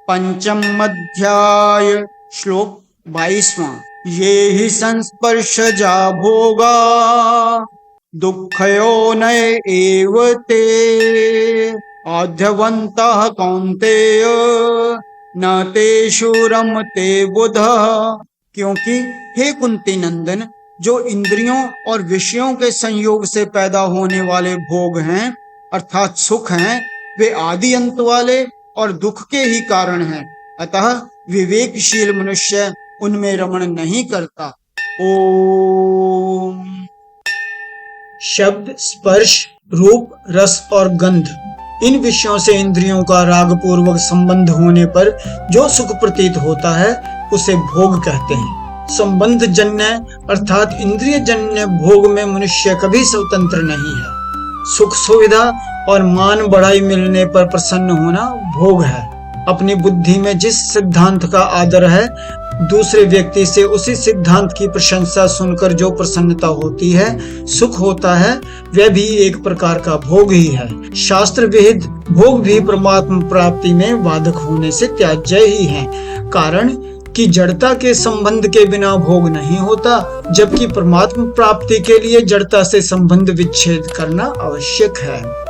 पंचम अध्याय श्लोक 22वां। ये ही संस्पर्शजा भोगा दुःखयोनय एव ते आद्यवन्तः कौन्तेय न तेषु रमते बुधः। क्योंकि हे कुंती नंदन, जो इंद्रियों और विषयों के संयोग से पैदा होने वाले भोग हैं अर्थात सुख हैं, वे आदि अंत वाले और दुख के ही कारण हैं। अतः विवेकशील मनुष्य उनमें रमण नहीं करता। ओम। शब्द, स्पर्श, रूप, रस और गंध, इन विषयों से इंद्रियों का राग पूर्वक संबंध होने पर जो सुख प्रतीत होता है उसे भोग कहते हैं। संबंध जन्य अर्थात इंद्रिय जन्य भोग में मनुष्य कभी स्वतंत्र नहीं है। सुख सुविधा और मान बढ़ाई मिलने पर प्रसन्न होना भोग है। अपनी बुद्धि में जिस सिद्धांत का आदर है, दूसरे व्यक्ति से उसी सिद्धांत की प्रशंसा सुनकर जो प्रसन्नता होती है, सुख होता है, वह भी एक प्रकार का भोग ही है। शास्त्र विहित भोग भी परमात्मा प्राप्ति में बाधक होने से त्याज्य ही है। कारण कि जड़ता के संबंध के बिना भोग नहीं होता, जबकि परमात्मा प्राप्ति के लिए जड़ता से संबंध विच्छेद करना आवश्यक है।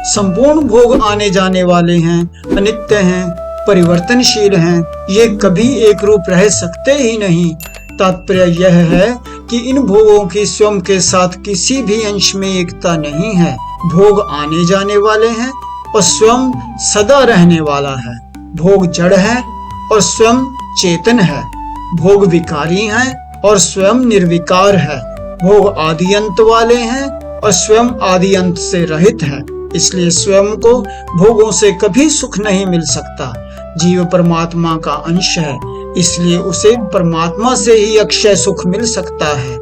संपूर्ण भोग आने जाने वाले हैं, अनित्य हैं, परिवर्तनशील हैं, ये कभी एक रूप रह सकते ही नहीं। तात्पर्य यह है कि इन भोगों की स्वयं के साथ किसी भी अंश में एकता नहीं है। भोग आने जाने वाले हैं और स्वयं सदा रहने वाला है। भोग जड़ है और स्वयं चेतन है। भोग विकारी हैं और स्वयं निर्विकार है। भोग आदि अंत वाले हैं और स्वयं आदि अंत से रहित है। इसलिए स्वयं को भोगों से कभी सुख नहीं मिल सकता। जीव परमात्मा का अंश है, इसलिए उसे परमात्मा से ही अक्षय सुख मिल सकता है।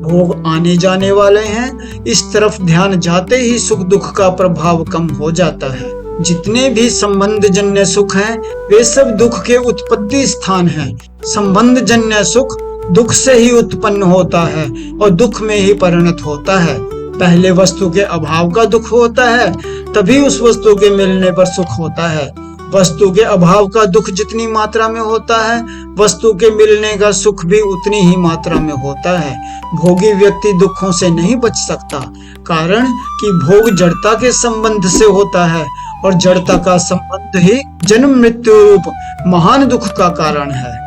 भोग आने जाने वाले हैं, इस तरफ ध्यान जाते ही सुख दुख का प्रभाव कम हो जाता है। जितने भी संबंध जन्य सुख हैं, वे सब दुख के उत्पत्ति स्थान हैं। संबंध जन्य सुख दुख से ही उत्पन्न होता है और दुख में ही परिणत होता है। पहले वस्तु के अभाव का दुख होता है, तभी उस वस्तु के मिलने पर सुख होता है। वस्तु के अभाव का दुख जितनी मात्रा में होता है, वस्तु के मिलने का सुख भी उतनी ही मात्रा में होता है। भोगी व्यक्ति दुखों से नहीं बच सकता, कारण कि भोग जड़ता के संबंध से होता है और जड़ता का संबंध ही जन्म मृत्यु रूप महान दुख का कारण है।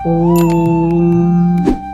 ओम।